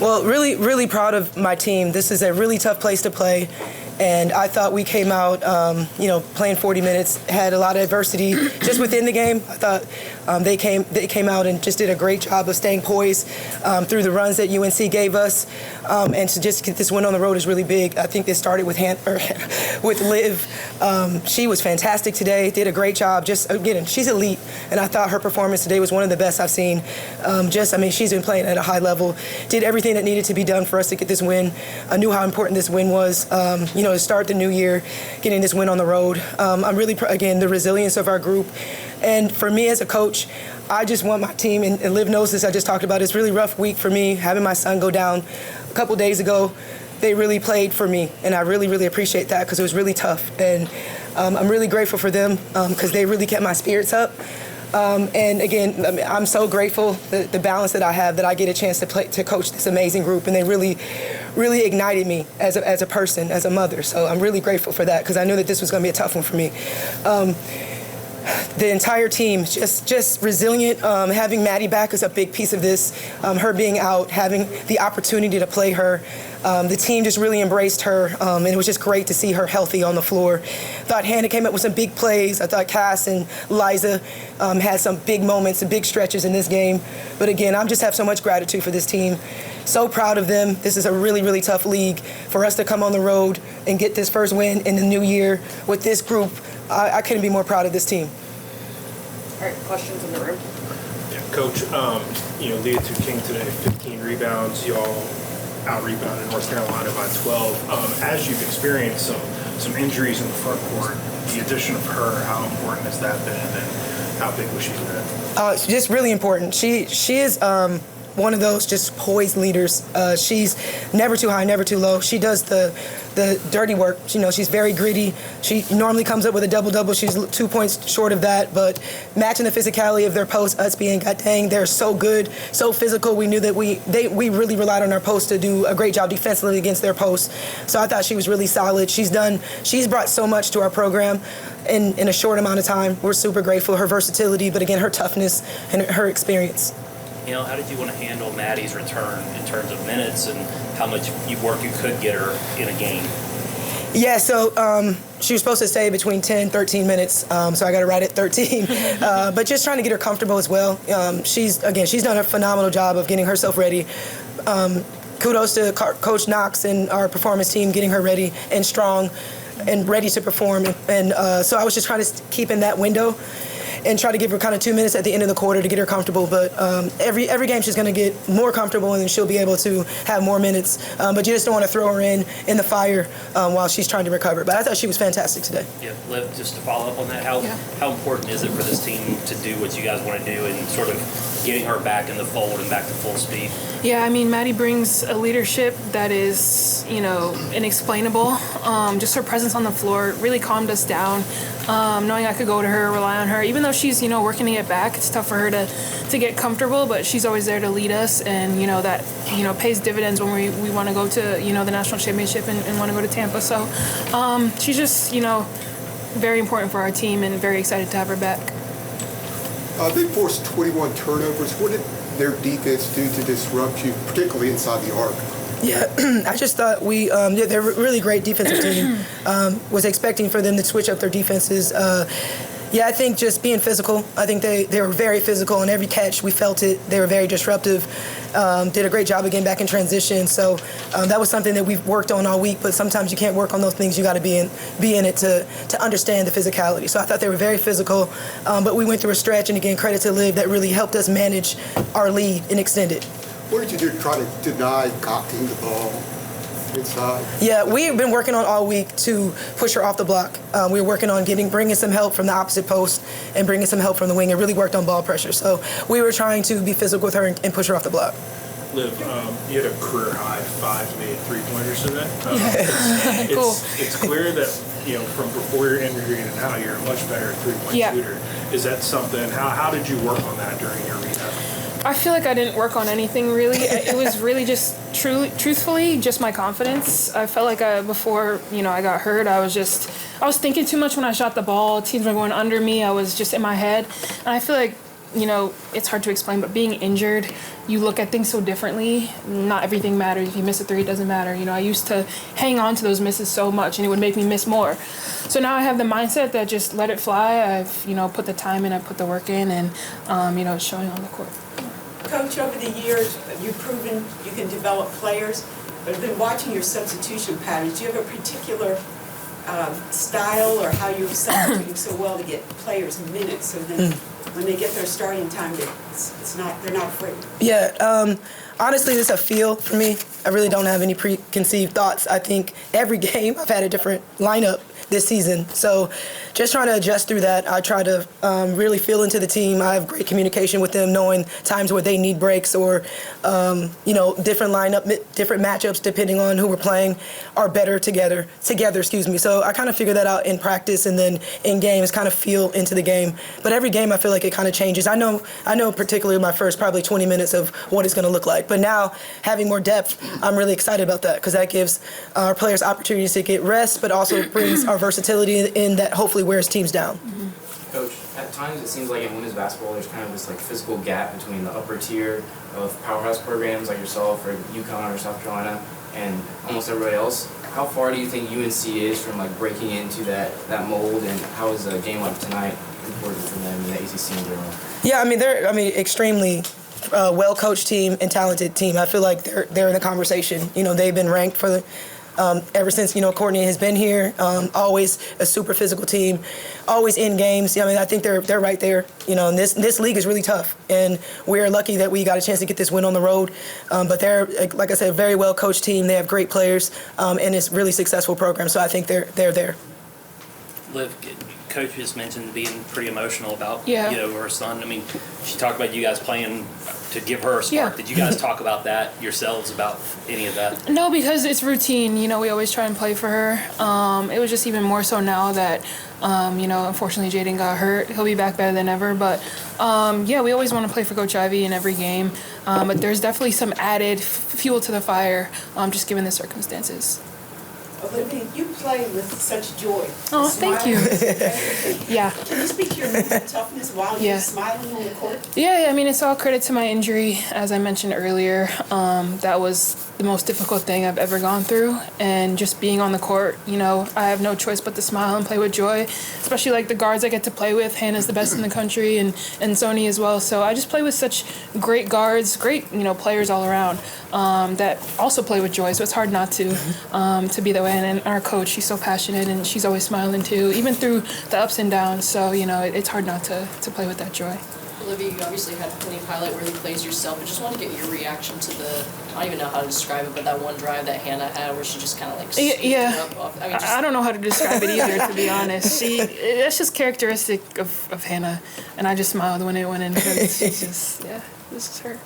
Well, really, really proud of my team. This is a really tough place to play. And I thought we came out, playing 40 minutes, had a lot of adversity just within the game. I thought they came out and just did a great job of staying poised through the runs that UNC gave us. And to just get this win on the road is really big. I think this started with Liv. She was fantastic today, did a great job. Just, again, she's elite. And I thought her performance today was one of the best I've seen. She's been playing at a high level, did everything that needed to be done for us to get this win. I knew how important this win was. To start the new year, getting this win on the road. I'm really, again, the resilience of our group. And for me as a coach, I just want my team, and Liv knows this, I just talked about it. It's a really rough week for me, having my son go down a couple days ago. They really played for me, and I really, really appreciate that because it was really tough. And I'm really grateful for them because they really kept my spirits up. And again, I'm so grateful the balance that I have, that I get a chance to coach this amazing group, and they really, really ignited me as a person, as a mother. So I'm really grateful for that because I knew that this was going to be a tough one for me. The entire team, just resilient. Having Maddie back is a big piece of this. Her being out, having the opportunity to play her. The team just really embraced her, and it was just great to see her healthy on the floor. Thought Hannah came up with some big plays. I thought Cass and Liza had some big moments and big stretches in this game. But again, I just have so much gratitude for this team. So proud of them. This is a really, really tough league. For us to come on the road and get this first win in the new year with this group, I couldn't be more proud of this team. All right, questions in the room? Yeah, Coach, Leah King today, 15 rebounds. Y'all out-rebounded North Carolina by 12. As you've experienced some injuries in the front court, the addition of her, how important has that been, and how big was she today? It's just really important. She is one of those just poised leaders. She's never too high, never too low. She does the dirty work. She's very gritty. She normally comes up with a double-double. She's 2 points short of that, but matching the physicality of their post, us being, god dang, they're so good, so physical. We knew that we really relied on our post to do a great job defensively against their post. So I thought she was really solid. She's brought so much to our program in a short amount of time. We're super grateful. Her versatility, but again, her toughness and her experience. How did you want to handle Maddie's return in terms of minutes and how much work you could get her in a game? Yeah, so she was supposed to stay between 10 and 13 minutes, so I got her right at 13. But just trying to get her comfortable as well. She's done a phenomenal job of getting herself ready. Kudos to Coach Knox and our performance team getting her ready and strong and ready to perform. And so I was just trying to keep in that window and try to give her kind of 2 minutes at the end of the quarter to get her comfortable. But every game she's going to get more comfortable, and then she'll be able to have more minutes. But you just don't want to throw her in the fire while she's trying to recover. But I thought she was fantastic today. Yeah, Liv, just to follow up on that, how important is it for this team to do what you guys want to do and sort of getting her back in the fold and back to full speed? Yeah, Maddie brings a leadership that is, inexplainable. Just her presence on the floor really calmed us down. Knowing I could go to her, rely on her. Even though she's, working to get back, it's tough for her to get comfortable, but she's always there to lead us, and, that, pays dividends when we want to go to, the national championship and want to go to Tampa. So she's just, very important for our team and very excited to have her back. They forced 21 turnovers. What did their defense do to disrupt you, particularly inside the arc? Yeah, I just thought they're a really great defensive team. Was expecting for them to switch up their defenses. I think just being physical. I think they were very physical on every catch. We felt it. They were very disruptive. Did a great job of getting back in transition. So that was something that we've worked on all week, but sometimes you can't work on those things. You got to be in it to understand the physicality. So I thought they were very physical, but we went through a stretch, and again, credit to Liv, that really helped us manage our lead and extend it. What did you do to try to deny cocking the ball inside? Yeah, we've been working on all week to push her off the block. We were working on bringing some help from the opposite post and bringing some help from the wing. It really worked on ball pressure. So we were trying to be physical with her and push her off the block. Liv, you had a career-high 5 made three-pointers today. Cool. It's clear that, from before your injury to now, you're a much better three-point shooter. Is that something, how did you work on that during your rehab? I feel like I didn't work on anything really. It was really just truthfully just my confidence. I felt like before I got hurt, I was thinking too much when I shot the ball. Teams were going under me. I was just in my head, and I feel like it's hard to explain, but being injured, you look at things so differently. Not everything matters. If you miss a three, it doesn't matter. I used to hang on to those misses so much, and it would make me miss more. So now I have the mindset that just let it fly. I've, put the time in, I put the work in, and, it's showing on the court. Coach, over the years, you've proven you can develop players, but I've been watching your substitution patterns. Do you have a particular style or how you're substituting so well to get players minutes so that when they get their starting time, they're not afraid? Yeah, honestly, it's a feel for me. I really don't have any preconceived thoughts. I think every game I've had a different lineup this season. So just trying to adjust through that. I try to really feel into the team. I have great communication with them, knowing times where they need breaks or, different different matchups depending on who we're playing are better together, So I kind of figure that out in practice, and then in games kind of feel into the game. But every game I feel like it kind of changes. I know particularly my first probably 20 minutes of what it's going to look like. But now having more depth, I'm really excited about that because that gives our players opportunities to get rest, but also brings our versatility in that hopefully wears teams down. Coach, at times it seems like in women's basketball there's kind of this physical gap between the upper tier of powerhouse programs like yourself or UConn or South Carolina and almost everybody else. How far do you think UNC is from breaking into that mold, and how is a game like tonight important for them in the ACC in general? Yeah, they're extremely well-coached team and talented team. I feel like they're in the conversation. They've been ranked for the ever since Courtney has been here. Always a super physical team, always in games. I think they're right there. And this league is really tough, and we're lucky that we got a chance to get this win on the road. But they're, like I said, a very well coached team. They have great players, and it's a really successful program. So I think they're there. Liv, Coach just mentioned being pretty emotional about her son. She talked about you guys playing to give her a spark. Yeah. Did you guys talk about that yourselves, about any of that? No, because it's routine. We always try and play for her. It was just even more so now that, unfortunately Jaden got hurt. He'll be back better than ever. But, we always want to play for Coach Ivy in every game. But there's definitely some added fuel to the fire, just given the circumstances. Olivia, you play with such joy. Oh, thank you. Yeah. Can you speak to your mental toughness while you're smiling on the court? Yeah, it's all credit to my injury. As I mentioned earlier, that was the most difficult thing I've ever gone through. And just being on the court, I have no choice but to smile and play with joy, especially the guards I get to play with. Hannah's the best in the country, and Sony as well. So I just play with such great guards, great, players all around that also play with joy. So it's hard not to be that way. And our coach, she's so passionate, and she's always smiling too, even through the ups and downs. So, it's hard not to play with that joy. Olivia, you obviously had plenty of highlight-worthy plays yourself, but just want to get your reaction to I don't even know how to describe it, but that one drive that Hannah had where she just kind of Yeah. up. I don't know how to describe it either, to be honest. That's just characteristic of Hannah, and I just smiled when it went in because this is her.